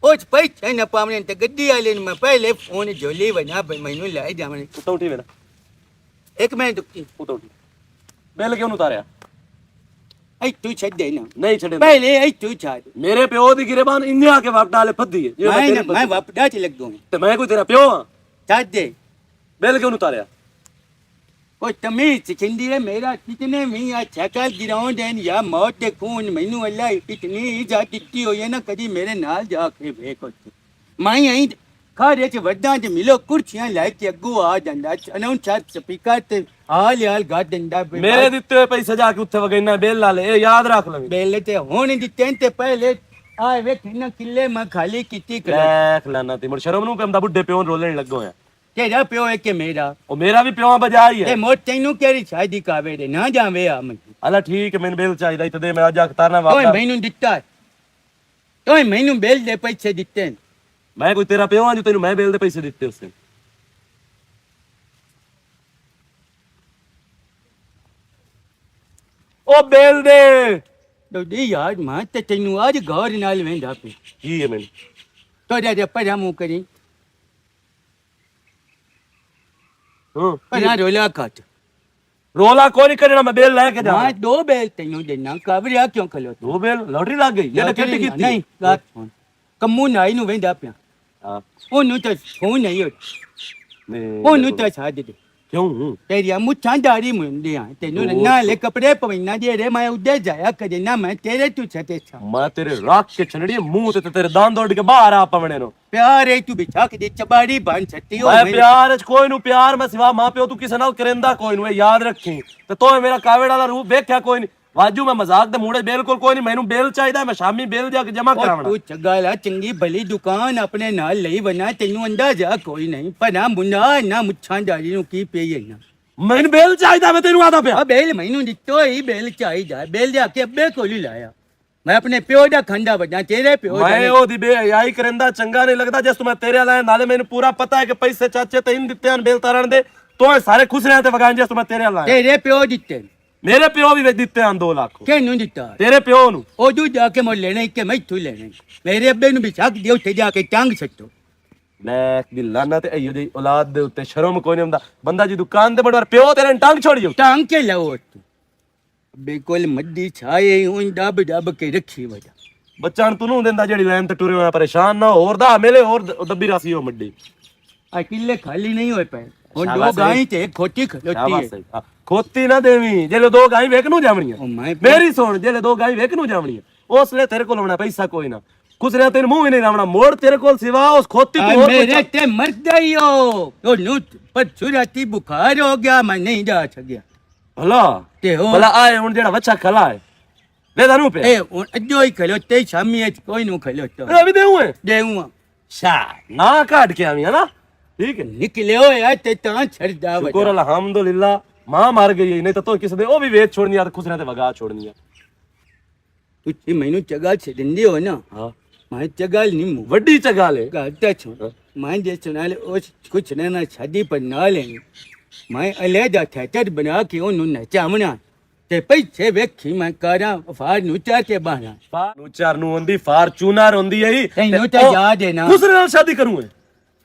ਉਸ ਪੈਸੇ ਨਾ ਪਾਵਣੇ ਤੇ ਗੱਡੀ ਵਾਲੇ ਨੂੰ ਮੈਂ ਪਹਿਲੇ ਫੋਨ ਝੋਲੀ ਬਣਾ ਮੈਨੂੰ ਲੈ ਜਾਵਣੇ ਉੱਤੋਂ ਉਠੀ ਮੇਰਾ ਇੱਕ ਮਿੰਟ ਦੁੱਕੀ ਉੱਤੋਂ ਉਠੀ ਬਿੱਲ ਕਿਉਂ ਉਤਾਰਿਆ ਐ ਤੂੰ ਛੱਡੇ ਨਾ ਨਹੀਂ ਛੱਡੇ ਪਹਿਲੇ ਐ ਤੂੰ ਛੱਡ ਮੇਰੇ ਪਿਓ ਦੀ ਗਿਰਬਾਨ ਇੰਨੇ ਆ ਕੇ ਵਕਤ ਵਾਲੇ ਫੱਦੀ ਹੈ ਜਿਵੇਂ ਤੇਰੀ ਮੈਂ ਵਪੜਾ ਚ ਲੱਗੂ ਤੇ ਮੈਂ ਕੋਈ ਤੇਰਾ ਪਿਓ ਆ ਛੱਡ ਦੇ ਬਿੱਲ ਕਿਉਂ ਉਤਾਰਿਆ ਉਹ ਤਮੀਜ਼ ਸਿਖੰਦੀ ਹੈ ਮੇਰਾ ਕਿਤਨੇ ਵੀ ਆ ਛਕਲ ਗਿਰਾਉਂਦੇ ਨੇ ਜਾਂ ਮੌਤ ਦੇ ਖੂਨ ਮੈਨੂੰ ਅੱਲਾ ਇਤਨੀ ਇਜਾਜ਼ਤ ਦਿੱਤੀ ਹੋਈ ਹੈ ਨਾ ਕਦੀ ਮੇਰੇ ਨਾਲ ਜਾ ਕੇ ਵੇਖੋ ਮੈਂ ਆਈ ਘਰੇ ਚ ਵੱਡਾਂ ਚ ਮਿਲੋ ਕੁਰਸੀਆਂ ਲੈ ਕੇ ਅੱਗੂ ਆ ਜਾਂਦਾ ਅਨਾਉਂਸਰ ਸਪੀਕਰ ਤੇ ਹਾਲ ਗਾ ਦਿੰਦਾ ਮੇਰੇ ਦਿੱਤੇ ਹੋਏ ਪੈਸੇ ਜਾ ਕੇ ਉੱਥੇ ਵਗੈਨਾ ਬਿੱਲ ਵਾਲੇ ਇਹ ਯਾਦ ਰੱਖ ਲਵੇਂ ਬੇਲੇ ਤੇ ਹੁਣ ਦਿੱਤੇ ਤੇ ਪਹਿਲੇ ਆ ਵੇਖ ਨਾ ਕਿੱਲੇ ਮੈਂ ਖਾਲੀ ਕੀਤੀ ਕਰ ਲੈ ਖਲਾਨਾ ਤੇ ਮੁਰ ਸ਼ਰਮ ਨੂੰ ਪੈਂਦਾ ਬੁੱਢੇ ਪਿਓ ਨੂੰ ਰੋਲਣ ਲੱਗੋ ਆ ਤੇਰਾ ਪਿਓ ਹੈ ਕਿ ਮੇਰਾ ਉਹ ਮੇਰਾ ਵੀ ਪਿਓ ਬਜਾ ਹੀ ਤੇ ਹੈ ਮੋਟ ਤੈਨੂੰ ਕਿਹੜੀ ਸ਼ਾਦੀ ਕਾਵੇ ਦੇ ਨਾ ਜਾਵੇ ਆ ਮੈਂ ਹਲਾ ਠੀਕ ਹੈ ਮੈਨੂੰ ਬਿੱਲ ਚਾਹੀਦਾ ਤੇ ਦੇ ਮੈਂ ਅੱਜ ਅਖਤਾਰਨਾ ਤੋਏ ਵਾਪਸ ਮੈਨੂੰ ਦਿੱਤਾ ਤੋਏ ਮੈਨੂੰ ਬਿੱਲ ਦੇ ਪੈਸੇ ਦਿੱਤੇ ਮੈਂ ਕੋਈ ਤੇਰਾ ਪਿਓ ਆ ਜੋ ਤੈਨੂੰ ਮੈਂ ਬਿੱਲ ਦੇ ਪੈਸੇ ਦਿੱਤੇ ਉਸੇ ਉਹ ਬਿੱਲ ਦੇ ਦੋਦੀ ਯਾਰ ਮਾਂ ਤੇ ਤੈਨੂੰ ਅੱਜ ਘਰ ਨਾਲ ਵੇਂਦਾ ਪਈ ਕੀ ਹੈ ਮੈਨੂੰ ਤੋੜਾ ਦੇ ਪਰਾਂ ਮੂੰਹ ਕਰੀ ਹਾਂ ਪਰਾਂ ਰੋਲਾ ਕੱਟ ਰੋਲਾ ਕੋਈ ਨਹੀਂ ਕਰਨਾ ਮੈਂ ਬਿੱਲ ਲੈ ਕੇ ਜਾ ਮੈਂ ਦੋ ਬੇਲ ਤੈਨੂੰ ਦੇਣਾ ਕਾਬਰਿਆ ਕਿਉਂ ਖਲੋ ਦੋ ਬਿੱਲ ਲੋਟਰੀ ਲੱਗ ਗਈ ਜਿਹੜਾ ਕਿੱਟ ਕੀਤੀ ਨਹੀਂ ਰਾਤ ਕੰਮੂ ਨਾਈ ਨੂੰ ਵੇਂਦਾ ਪਿਆ ਹਾਂ ਉਹਨੂੰ ਤਾਂ ਫੋਨ ਨਹੀਂ ਨਹੀਂ ਉਹਨੂੰ ਤਾਂ ਸਾਧ ਦੇ ਕਿਉਂ ਤੇਰੀਆਂ ਮੁੱਛਾਂ ਦਾੜੀ ਮੁੰਦੀਆਂ ਤੈਨੂੰ ਨਾਲੇ ਕੱਪੜੇ ਪਵੈਨਾ ਦੇ ਰੇ ਮੈਂ ਉੱਧਰ ਜਾਇਆ ਕਦੇ ਨਾ ਮੈਂ ਤੇਰੇ ਤੂੰ ਛਤੇ ਛਾ ਮੈਂ ਤੇਰੇ ਰੱਖ ਕੇ ਛਨੜੀ ਮੂੰਹ ਤੇ ਤੇਰੇ ਦੰਦ ਉੱਡ ਕੇ ਬਾਹਰ ਆ ਪਵਣੇ ਨੂੰ ਪਿਆਰੇ ਤੂੰ ਬਿਠਾ ਕੇ ਦੇ ਚਬਾੜੀ ਬਣ ਛੱਤੀ ਹੋ ਮੈਂ ਪਿਆਰ ਚ ਕੋਈ ਨੂੰ ਪਿਆਰ ਮੈਂ ਸਿਵਾ ਮਾਂ ਪਿਓ ਤੂੰ ਕਿਸੇ ਨਾਲ ਕਰੇਂਦਾ ਕੋਈ ਨੂੰ ਇਹ ਯਾਦ ਰੱਖੀ ਤੇ ਤੂੰ ਮੇਰਾ ਕਾਵੇੜਾ ਦਾ ਰੂਪ ਵੇਖਿਆ ਕੋਈ ਨਹੀਂ ਵਾਜੂ ਮੈਂ ਮਜ਼ਾਕ ਦੇ ਮੂੜੇ ਬਿਲਕੁਲ ਕੋਈ ਨਹੀਂ ਮੈਨੂੰ ਬਿੱਲ ਚਾਹੀਦਾ ਮੈਂ ਸ਼ਾਮੀ ਬਿੱਲ ਜਾ ਕੇ ਜਮਾ ਕਰਾਵਣਾ ਤੂੰ ਚੰਗਾ ਲਾ ਚੰਗੀ ਭਲੀ ਦੁਕਾਨ ਆਪਣੇ ਨਾਲ ਲਈ ਬਣਾ ਤੈਨੂੰ ਅੰਦਾਜ਼ਾ ਕੋਈ ਨਹੀਂ ਪਰ ਨਾ ਮੁੰਡਾ ਨਾ ਮੁੱਛਾਂ ਦਾੜੀ ਨੂੰ ਕੀ ਪਈ ਹੈ ਨਾ ਮੈਨੂੰ ਬਿੱਲ ਚਾਹੀਦਾ ਮੈਂ ਤੈਨੂੰ ਆਦਾ ਪਿਆ ਆ ਬੇਲ ਮੈਨੂੰ ਦਿੱਤੋ ਹੀ ਬੇਲ ਚਾਹੀਦਾ ਬੇਲ ਜਾ ਕੇ ਅੱਬੇ ਕੋਲ ਹੀ ਲਾਇਆ ਮੈਂ ਆਪਣੇ ਪਿਓ ਦਾ ਖੰਡਾ ਵੱਜਾ ਤੇਰੇ ਪਿਓ ਦਾ ਮੈਂ ਉਹਦੀ ਬੇਹਯਾਈ ਕਰੇਂਦਾ ਚੰਗਾ ਨਹੀਂ ਲੱਗਦਾ ਜਿਸ ਤੋਂ ਮੈਂ ਤੇਰੇ ਵਾਲਾ ਨਾਲੇ ਮੈਨੂੰ ਪੂਰਾ ਪਤਾ ਹੈ ਕਿ ਪੈਸੇ ਚਾਚੇ ਤੈਨੂੰ ਦਿੱਤੇ ਹਨ ਬਿੱਲ ਤਾਰਨ ਦੇ ਤੂੰ ਇਹ ਸਾਰੇ ਖੁਸ਼ ਰਹੇ ਤੇ ਵਗਾਂ ਜਿਸ ਤੋਂ ਮੈਂ ਤੇਰੇ ਵਾਲਾ ਤੇਰੇ ਪਿਓ ਦਿੱਤੇ ਮੇਰੇ ਪਿਓ ਵੀ ਦਿੱਤੇ ਹਨ 2 ਲੱਖ ਕਿਹਨੂੰ ਦਿੱਤਾ ਤੇਰੇ ਪਿਓ ਨੂੰ ਉਹ ਜਾ ਕੇ ਮੋੜ ਲੈਣੇ ਕਿ ਮੈਂ ਇੱਥੋਂ ਲੈਣੇ ਮੇਰੇ ਅੱਬੇ ਨੂੰ ਵੀ ਛੱਕ ਦਿਓ ਉੱਥੇ ਜਾ ਕੇ ਟੰਗ ਸੱਟੋ ਲੈ ਦੀ ਲਾਨਾ ਤੇ ਅਈਓ ਦੀ ਔਲਾਦ ਦੇ ਉੱਤੇ ਸ਼ਰਮ ਕੋਈ ਨਹੀਂ ਹੁੰਦਾ ਬੰਦਾ ਜੀ ਦੁਕਾਨ ਤੇ ਬੜਵਾਰ ਪਿਓ ਤੇਰੇ ਨੂੰ ਟੰਗ ਛੋੜੀ ਜਾਊ ਟੰਗ ਕੇ ਲਾਓ ਤੂੰ ਬਿਲਕੁਲ ਮੱਦੀ ਛਾਏ ਹੁਣ ਦਬ ਦਬ ਕੇ ਰੱਖੀ ਵਜਾ ਬੱਚਾ ਨੂੰ ਤੂੰ ਨੂੰ ਦਿੰਦਾ ਜਿਹੜੀ ਲਾਈਨ ਤੇ ਟੁਰੇ ਹੋਇਆ ਪਰੇਸ਼ਾਨ ਨਾ ਹੋਰ ਦਾ ਮੇਲੇ ਹੋਰ ਦੱਬੀ ਰਾਸੀ ਹੋ ਮੱਡੀ ਆ ਕਿੱਲੇ ਖਾਲੀ ਨਹੀਂ ਹੋਏ ਪਏ ਹੁਣ ਦੋ ਗਾਈ ਤੇ ਇੱਕ ਖੋਤੀ ਖਲੋਤੀ ਹੈ ਖੋਤੀ ਨਾ ਦੇਵੀਂ ਜਿਹੜੇ 2 ਗਾਈ ਵੇਖ ਨੂੰ ਜਾਵਣੀਆਂ ਉਹ ਮੈਂ ਮੇਰੀ ਸੁਣ ਜਿਹੜੇ 2 ਗਾਈ ਵੇਖ ਨੂੰ ਜਾਵਣੀਆਂ ਉਸ ਲਈ ਤੇਰੇ ਕੋਲ ਹੋਣਾ ਪੈਸਾ ਕੋਈ ਨਾ ਖੁਸਰਿਆ ਤੈਨੂੰ ਮੂੰਹ ਹੀ ਨਹੀਂ ਲਾਉਣਾ ਮੋੜ ਤੇਰੇ ਕੋਲ ਸਿਵਾ ਉਸ ਖੋਤੀ ਤੋਂ ਹੋਰ ਮੇਰੇ ਤੇ ਮਰ ਗਈ ਉਹ ਨੂੰ ਪਰ ਛੁਰਾਤੀ ਬੁਖਾਰ ਹੋ ਗਿਆ ਮੈਂ ਨਹੀਂ ਜਾ ਸਕਿਆ ਭਲਾ ਤੇ ਹੋ ਭਲਾ ਆਏ ਹੁਣ ਜਿਹੜਾ ਬੱਚਾ ਖਲਾ ਹੈ ਲੈ ਦਾਨੂੰ ਪੇ ਇਹ ਹੁਣ ਅੱਜੋ ਹੀ ਖਲੋਤੇ ਸ਼ਾਮੀ ਅੱਜ ਕੋਈ ਨੂੰ ਖਲੋਤਾ ਇਹ ਵੀ ਦੇਉਂ ਹੈ ਦੇਉਂ ਸ਼ਾ ਨਾ ਕਾਟ ਕੇ ਆਵੀਂ ਨਾ ਠੀਕ ਹੈ ਨਿਕਲੇ ਹੋਇਆ ਤੇ ਤਾਂ ਛੜਦਾ ਸ਼ੁਕਰ ਅਲਹਮਦੁਲਿਲਾ ਮਾਂ ਮਰ ਗਈ ਨਹੀਂ ਤਾਂ ਤੂੰ ਕਿਸੇ ਦੇ ਉਹ ਵੀ ਵੇਚ ਛੋੜਨੀ ਆ ਤੇ ਖੁਸਰਿਆਂ ਤੇ ਵਗਾ ਛੋੜਨੀ ਆ ਤੁਸੀਂ ਮੈਨੂੰ ਚਗਾ ਛੱਡਦੇ ਹੋ ਨਾ ਹਾਂ ਮੈਂ ਚਗਾਲ ਨਹੀਂ ਮੂੰ ਵੱਡੀ ਚਗਾਲ ਹੈ ਗਾਤਾ ਛੋ ਮੈਂ ਜੇ ਸੁਨਾਲੇ ਉਸ ਕੁਛ ਨਾ ਛਾਦੀ ਪਰ ਨਾ ਲੈਣੀ ਮੈਂ ਅਲੇਦਾ ਥੇਟਰ ਬਣਾ ਕੇ ਉਹਨੂੰ ਨਚਾਵਣਾ ਤੇ ਪੈਸੇ ਵੇਖੀ ਮੈਂ ਕਰਾਂ ਫਾਰ ਨੂੰ ਚਾਰ ਕੇ ਬਾਣਾ ਫਾਰਚੂਨਰ ਨੂੰ ਹੁੰਦੀ ਫਾਰਚੂਨਰ ਹੁੰਦੀ ਹੈ ਤੈਨੂੰ ਤਾਂ ਯਾਦ ਹੈ ਨਾ ਦੂਸਰੇ ਨਾਲ ਸ਼ਾਦੀ ਕਰੂੰ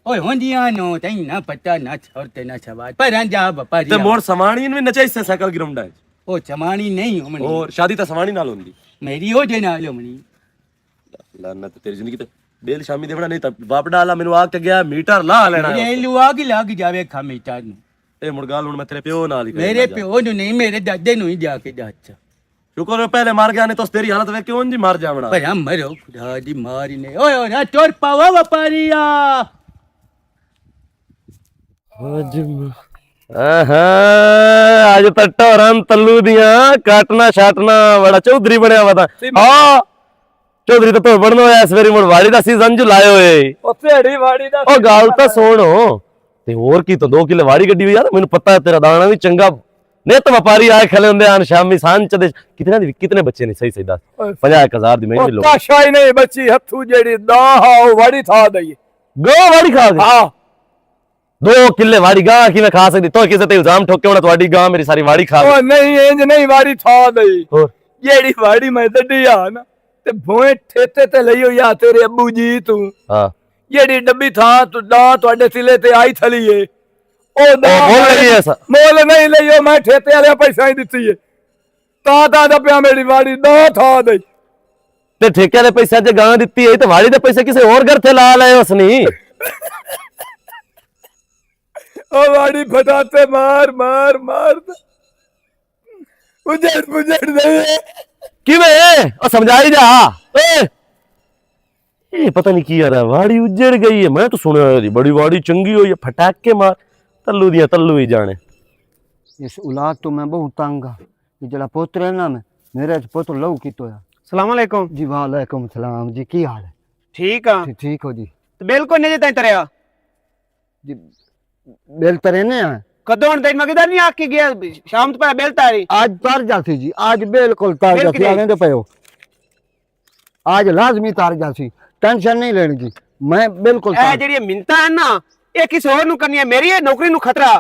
ਓਏ ਹੁੰਦੀਆਂ ਨੂੰ ਤੈਨੂੰ ਨਾ ਪਤਾ ਨਾ ਛੋੜ ਤੇ ਨਾ ਛਵਾ ਪਰ ਅੰਜਾ ਵਪਾਰੀ ਤੇ ਮੋੜ ਸਮਾਣੀ ਨੂੰ ਨਚਾਈ ਸੇ ਸਾਈਕਲ ਗਿਰਾਉਂਦਾ ਉਹ ਚਮਾਣੀ ਨਹੀਂ ਹੋਣੀ ਹੋਰ ਸ਼ਾਦੀ ਤਾਂ ਸਮਾਣੀ ਨਾਲ ਹੁੰਦੀ ਮੇਰੀ ਉਹ ਦੇ ਨਾਲ ਹੋਣੀ ਲਾਨਾ ਤੇ ਤੇਰੀ ਜ਼ਿੰਦਗੀ ਤੇ ਬੇਲ ਸ਼ਾਮੀ ਦੇਵਣਾ ਨਹੀਂ ਤਾਂ ਵਾਪੜਾ ਵਾਲਾ ਮੈਨੂੰ ਆ ਕੇ ਗਿਆ ਮੀਟਰ ਲਾ ਲੈਣਾ ਮੇਰੇ ਲੁਆਗ ਲੱਗ ਜਾਵੇ ਖਮੀਟਾ ਨੂੰ ਇਹ ਮੁਰਗਾਲ ਹੁਣ ਮੈਂ ਤੇਰੇ ਪਿਓ ਨਾਲ ਹੀ ਕਰਾਂਗਾ ਮੇਰੇ ਪਿਓ ਨੂੰ ਨਹੀਂ ਮੇਰੇ ਦਾਦੇ ਨੂੰ ਹੀ ਜਾ ਕੇ ਦੱਸ ਸ਼ੁਕਰ ਹੈ ਪਹਿਲੇ ਮਰ ਗਿਆ ਨੇ ਤਾਂ ਤੇਰੀ ਹਾਲਤ ਵੇਖ ਕਿਉਂ ਜੀ ਮਰ ਜਾਵਣਾ ਪਰ ਹਮ ਮਰੋ ਖੁਦਾ ਦੀ ਮਾਰੀ ਨੇ ਓਏ ਓਏ ਨਾ ਟੋਰ ਪਾਵਾ ਵਪਾਰੀਆ ਅੱਜ ਤਾਂ ਢੋਰਾਂ ਤੱਲੂ ਦੀਆਂ ਕਾਟਣਾ ਛਾਟਣਾ ਬੜਾ ਚੌਧਰੀ ਬਣਿਆ ਵਾ ਤਾਂ ਹਾਂ ਚੌਧਰੀ ਤਾਂ ਤੋਂ ਬਣਨਾ ਹੋਇਆ ਇਸ ਵਾਰੀ ਮੁੜ ਵਾੜੀ ਦਾ ਸੀਜ਼ਨ ਚ ਲਾਏ ਹੋਏ ਉਹ ਭੇੜੀ ਵਾੜੀ ਦਾ ਉਹ ਗੱਲ ਤਾਂ ਸੁਣੋ ਤੇ ਹੋਰ ਕੀ ਤਾਂ 2 ਕਿੱਲੇ ਵਾੜੀ ਗੱਡੀ ਹੋਈ ਯਾਰ ਮੈਨੂੰ ਪਤਾ ਤੇਰਾ ਦਾਣਾ ਵੀ ਚੰਗਾ ਨਿਤ ਵਪਾਰੀ ਆਏ ਖਲੇ ਹੁੰਦੇ ਹਨ ਸ਼ਾਮੀ ਸਾਂਝ ਦੇ ਕਿਤਨੇ ਬੱਚੇ ਨੇ ਸਹੀ ਸਹੀ ਦੱਸ 50,000 ਦੀ ਮਹੀਨੇ ਲੋਕ ਕਾਸ਼ਾ ਹੀ ਨਹੀਂ ਬੱਚੀ ਹੱਥੂ ਜਿਹੜੀ ਨਾ ਹਾਓ ਵਾੜੀ ਥਾ ਦਈ ਗੋ ਵਾੜੀ ਖਾ ਗਈ ਹਾਂ 2 ਕਿੱਲੇ ਵਾੜੀ ਗਾਂ ਕਿਵੇਂ ਖਾ ਸਕਦੀ ਤੋ ਕਿਸੇ ਤੇ ਇਲਜ਼ਾਮ ਠੋਕੇ ਹੋਣਾ ਤੁਹਾਡੀ ਗਾਂ ਮੇਰੀ ਸਾਰੀ ਵਾੜੀ ਖਾ ਉਹ ਗਈ ਨਹੀਂ ਇੰਜ ਨਹੀਂ ਵਾੜੀ ਥਾ ਦਈ ਹੋਰ ਜਿਹੜੀ ਵਾੜੀ ਮੈਂ ਦੱਡੀ ਆ ਨਾ ਤੇ ਭੋਏ ਠੇਤੇ ਤੇ ਲਈ ਹੋਈ ਆ ਤੇਰੇ ਅੱਬੂ ਜੀ ਤੂੰ ਹਾਂ ਜਿਹੜੀ ਡੱਬੀ ਥਾਂ ਤੂੰ ਦਾ ਤੁਹਾਡੇ ਸਿਲੇ ਤੇ ਆਈ ਥਲੀਏ ਉਹ ਦਾ ਬੋਲ ਰਹੀ ਐ ਸਾ ਮੋਲ ਨਹੀਂ ਲਈਓ ਮੈਂ ਠੇਤੇ ਵਾਲੇ ਪੈਸਾ ਹੀ ਦਿੱਤੀ ਏ ਤਾਂ ਦਾ ਪਿਆ ਮੇਰੀ ਵਾੜੀ ਦਾ ਥਾਂ ਦੇ ਤੇ ਠੇਕੇ ਦੇ ਪੈਸੇ ਚ ਗਾਂ ਦਿੱਤੀ ਹੈ ਤੇ ਵਾੜੀ ਦੇ ਪੈਸੇ ਕਿਸੇ ਹੋਰ ਘਰ ਤੇ ਲਾ ਲਏ ਉਸਨੀ ਉਹ ਵਾੜੀ ਫਟਾਤੇ ਮਾਰ ਮਾਰ ਮਾਰ ਉਜੜ ਦੇ ਕਿਵੇਂ ਉਹ ਸਮਝਾਈ ਜਾ ਏ ਇਹ ਪਤਾ ਨਹੀਂ ਕੀ ਯਾਰ ਵਾੜੀ ਉੱਜੜ ਗਈ ਹੈ ਮੈਂ ਤਾਂ ਸੁਣਿਆ ਇਹਦੀ ਬੜੀ ਵਾੜੀ ਚੰਗੀ ਹੋਈ ਹੈ ਫਟਾਕੇ ਮਾਰ ਤੱਲੂ ਦੀਆਂ ਤੱਲੂ ਹੀ ਜਾਣੇ इस औलाद तो मैं बहुत तंग हाँ ये जरा पोत्र है ना मैं मेरे पोत्र लहू की तो ਸਲਾਮ ਅਲੈਕੁਮ जी वालेकुम सलाम जी की हाल है ਠੀਕ ਆ ठीक हो जी ਤੇ ਬਿਲਕੁਲ ਨਹੀਂ ਜੇ ਤੈਨੂੰ ਤਰਿਆ जी बेल तरे ने हैं ਕਦੋਂ ਹੁਣ ਤੈਨੂੰ ਮਗਦਾ ਨਹੀਂ ਆ ਕੇ ਗਿਆ ਸ਼ਾਮ ਤੋਂ ਪਹਿਲਾਂ ਬੇਲ ਤਾਰੀ आज तर जाती जी आज बिल्कुल तर बिल जाती कितने? आने दे पे हो आज लाजमी तार जाती टेंशन नहीं लेनी जी मैं बिल्कुल ਇਹ तार- ਜਿਹੜੀ ਮਿੰਤਾ ਹੈ ਨਾ ਇਹ ਕਿਸੇ ਹੋਰ ਨੂੰ ਕਰਨੀ ਹੈ ਮੇਰੀ ਇਹ ਨੌਕਰੀ ਨੂੰ ਖਤਰਾ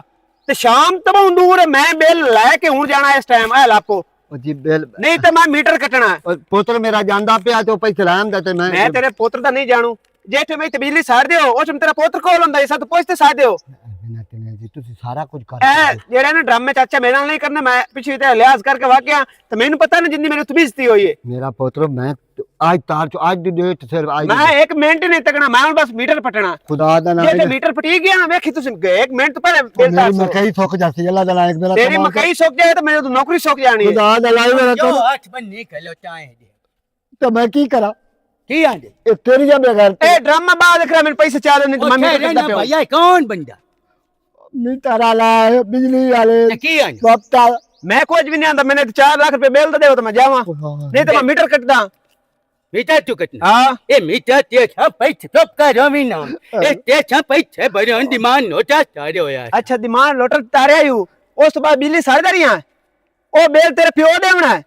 ਤੇ ਸ਼ਾਮ ਤੋਂ ਦੂਰ ਹੈ, ਮੈਂ ਬਿੱਲ ਲੈ ਕੇ ਹੁਣ ਜਾਣਾ ਇਸ ਟਾਈਮ ਇਹ ਲਾਪੋ ओ जी बेल ਨਹੀਂ ਤੇ ਮੈਂ ਮੀਟਰ ਕੱਟਣਾ ਹੈ। और पोत्र मेरा जानदा पे तो पैसे लाम देते मैं ਮੈਂ ਤੇਰੇ ਪੁੱਤਰ ਦਾ ਨਹੀਂ ਜਾਣੂ ਜੇ ਤੇ ਮੈਂ ਬਿਜਲੀ ਸਾੜ ਦਿਓ ਉਹ ਚ ਤੇਰਾ ਪੁੱਤਰ ਕੋਲ ਹੁੰਦਾ ਇਹ ਸਭ ਪੁੱਛ ਤੇ ਸਾੜ ਦਿਓ जी तुसी सारा कुछ कर ਇਹ ਜਿਹੜੇ ਨੇ ਡਰਾਮੇ ਚਾਚਾ ਮੇਰੇ ਨਾਲ ਨਹੀਂ ਕਰਨਾ ਮੈਂ ਪਿੱਛੇ ਤੇ ਲਿਆਜ਼ ਕਰਕੇ ਵਾਕਿਆ ਤੇ ਮੈਨੂੰ ਪਤਾ ਨਾ ਜਿੰਨੀ ਮੈਨੂੰ ਤਬੀਜ਼ਤੀ ਹੋਈ ਹੈ मेरा पोत्र मैं आज तार चो आज दी डेट सिर्फ आज ਮੈਂ 1 ਮਿੰਟ ਨਹੀਂ ਤੱਕਣਾ ਮੈਂ ਹੁਣ ਬਸ ਮੀਟਰ ਪਟਣਾ खुदा दा नाम ਜੇ ਤੇ ਮੀਟਰ ਪਟੀ ਗਿਆ ਨਾ ਵੇਖੀ ਤੁਸੀਂ 1 ਮਿੰਟ ਤੋਂ ਪਹਿਲੇ ਬਿੱਲ मेरी ਤਾਰ मकई सुख जाती अल्लाह दा नाम मेरा ਤੇਰੀ ਮਕਈ ਸੁੱਕ ਜਾਏ ਤਾਂ ਮੈਨੂੰ ਨੌਕਰੀ ਸੁੱਕ ਜਾਣੀ ਹੈ खुदा दा नाम मेरा ਜੋ तो ਹੱਥ ਬੰਨੇ ਖਲੋਤਾ ਹੈ तो मैं की करा ਕੀ ਆਂਦੇ ये तेरी जा बगैर ਇਹ ਡਰਾਮਾ ਬਾਅਦ ਦੇਖ ਰਿਹਾ ਮੈਨੂੰ ਪੈਸੇ ਚਾਹ ਨਹੀਂ ਤਾਂ ਮੈਂ ਮੀਟਰ ਕੱਟਦਾ ਪਿਆ ਭਈਆ ਕੌਣ ਬੰਦਾ मीटर वाला है बिजली वाले ਤੇ ਕੀ ਆਂਦੇ वक्ता ਮੈਂ ਕੁਝ ਵੀ ਨਹੀਂ ਆਂਦਾ ਮੈਨੇ 4 ਲੱਖ ਰੁਪਏ ਬਿੱਲ ਤਾਂ ਦੇਓ ਤਾਂ ਮੈਂ ਜਾਵਾਂ ਨਹੀਂ ਤਾਂ ਮੈਂ ਮੀਟਰ ਕੱਟਦਾ ਮੀਟਰ ਚੁਕਤਨਾ ਹਾਂ ਇਹ ਮੀਟਰ ਤੇ ਛਾ ਪੈਸੇ ਟੋਪ ਕਰੋ ਵੀ ਨਾ ਇਹ ਤੇ ਛਾ ਪੈਸੇ ਭਰਨ ਦੀ ਮਾਨ ਨੋਟਾ ਚਾਰੇ ਹੋਇਆ ਅੱਛਾ ਦਿਮਾਗ ਲੋਟਰ ਤਾਰਿਆ ਯੂ ਉਸ ਤੋਂ ਬਾਅਦ ਬਿਜਲੀ ਸਾੜ ਦਰੀਆਂ ਉਹ ਬਿੱਲ ਤੇਰੇ ਪਿਓ ਦੇਵਣਾ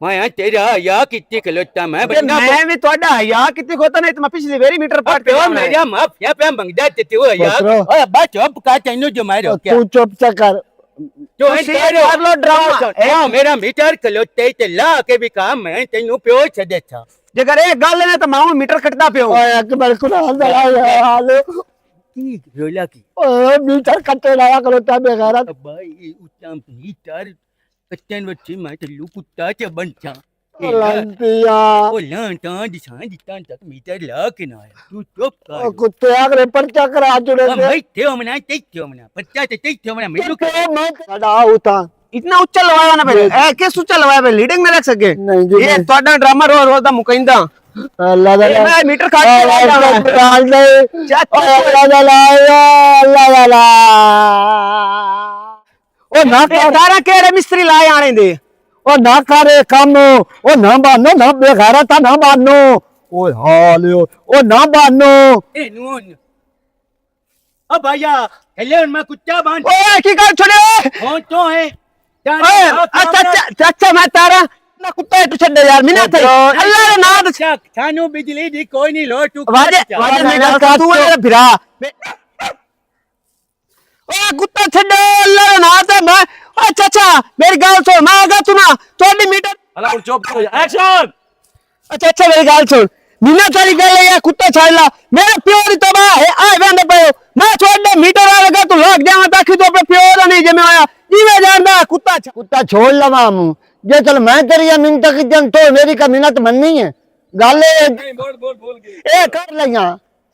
ਮੈਂ ਤੇਰਾ ਯਾ ਕਿੱਥੇ ਖਲੋਤਾ ਮੈਂ ਤੇ ਬੰਦਾ ਮੈਂ ਵੀ ਤੁਹਾਡਾ ਯਾ ਕਿਤੇ ਖੋਤਾ ਨਹੀਂ ਤਾਂ ਮੈਂ ਪਿਛਲੀ ਵੇਰੀ ਮੀਟਰ ਪਾਟ ਕੇ ਪਿਓ ਮੇਰਾ ਮਾਫੀਆ ਪੈ ਮੰਗਦਾ ਤੇ ਤੂੰ ਯਾ ਪੁੱਤਰੋ। ਓਏ ਬਾ ਚੁੱਪ ਕਰ ਤੈਨੂੰ ਜੋ ਮਾਰੋ ਕਿਆ तू चुप चा कर ਤੂੰ ਤੁਸੀਂ ਕਰ ਲਓ ਡਰਾਮਾ ਹਾਂ ਮੇਰਾ ਮੀਟਰ ਖਲੋਤੇ ਤੇ ਲਾ ਕੇ ਵੀ ਕੰਮ ਮੈਂ ਤੈਨੂੰ ਪਿਓ ਛੱਡੇ ਥਾ ਜੇਕਰ ਇਹ ਗੱਲ ਹੈ ਤਾਂ ਮੈਂ ਹੁਣ ਮੀਟਰ ਕੱਟਦਾ ਪਿਓ ओए अकबर कुरान दा हाल ਕੀ ਰੋਲਾ ਕੀ ओए मीटर कट्टे लाया करो ता बेगैरत ਬਾਈ ਉਤਾਂ ਮੀਟਰ ਕੱਟਣ ਵਿੱਚ ਮੈਂ ਤੇ ਲੁਕੁੱਤਾ ਤੇ ਬੰਚਾ लंतिया ਉਹ ਲਾਂ ਤਾਂ ਦਿਸਾਂ ਦਿੱਤਾਂ ਤੱਕ ਮੀਟਰ ਲਾ ਕੇ ਨਾ ਆਇਆ ਤੂੰ ਚੁੱਪ ਕਰ ओ कुत्ते आगरे पर्चा करा जुड़े से ਮੈਂ ਤੇ ਮਨਾ ਤੇ ਮਨਾ ਪੱਚਾ ਤੇ ਮਨਾ ਮੈਨੂੰ तो मैं साडा उता इतना उच्चा लवाया ना फिर ए किस उच्चा लवाया फिर लीडिंग में रख सके नहीं जी ये ਤੁਹਾਡਾ ਡਰਾਮਾ ਰੋਜ਼ ਰੋਜ਼ ਦਾ ਮੁਕੈਂਦਾ अल्लाह दा ਇਹ ਮੈਂ ਮੀਟਰ ਕੱਟ ਕੇ ਲਾਇਆ डाल दे अल्लाह दा ला ओ ना कर ਤਾਰਾ ਕਿਹੜੇ ਮਿਸਤਰੀ ਲਾਏ ਆਣੇ ਦੇ ओ ना करे काम ओ ना बानो ना बेगैरत ना बानो ओए हाल ओ ना बानो ਇਹ ਨੂੰ ਓ ਭਾਈਆ ਹਲੇ ਮੈਂ ਕੁੱਤਾ ਬਾਂਧ ਓਏ ਕੀ ਕਰ ਛੋੜੇ ਹੋ ਤੋਂ ਹੈ ਓਏ ਅੱਛਾ ਅੱਛਾ ਅੱਛਾ ਮੈਂ ਤਾਰਾ ना कुत्ता तू छड़े यार मिना थे अल्लाह रे नाम अच्छा थानू बिजली दी कोई नहीं लो तू वाजे वाजे मैं गल कर तू मेरा फिरा ओ कुत्ता छड़े अल्लाह रे नाम ते मैं ओ चाचा मेरी गल सुन मैं आगा तू ना थोड़ी मीटर अल्लाह हुन चुप करो एक्शन अच्छा अच्छा मेरी गल सुन मीना सारी गल है यार कुत्ता छाड़ ला मेरे प्यो दी तबाह है आ वेंदे पे मैं छोड़ मीटर आ लगा तू लग जावा ताकि तू अपने प्यो दा नहीं जिम्मे आया जीवे जानदा कुत्ता छोड़ लवा मुंह जे चल मैं तेरी मिन्नत की जन तो मेरी का मिन्नत मननी है गल ए कर लिया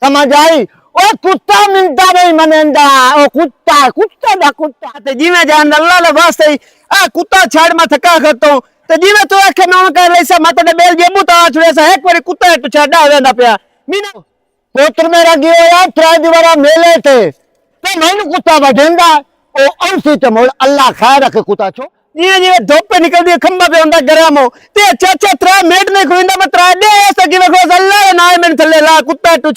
समझ आई ओ कुत्ता मिन्नता नहीं मनेंदा ओ कुत्ता कुत्ता दा कुत्ता ते जीवे जानदा अल्लाह दा वास्ते आ कुत्ता छाड़ मैं थका खतो ते जीवे तू आखे मैं कर लेसा मैं ते बेल जेबू ता छुड़े सा एक बारी कुत्ता तू छाड़ा वेंदा पिया मीना पुत्र मेरा गयो यार त्रै दीवारा मेले थे ते मैनू कुत्ता वडेंदा ओ औसी ते मोड़ अल्लाह खैर रखे कुत्ता छो जीवे जीवे धुप निकलदी खंबा पे हुंदा गरम हो ते चाचा 3 मिनट नहीं खुंदा मैं 3 दे ऐसा किवे को अल्लाह ना मैं थल्ले ला कुत्ता तू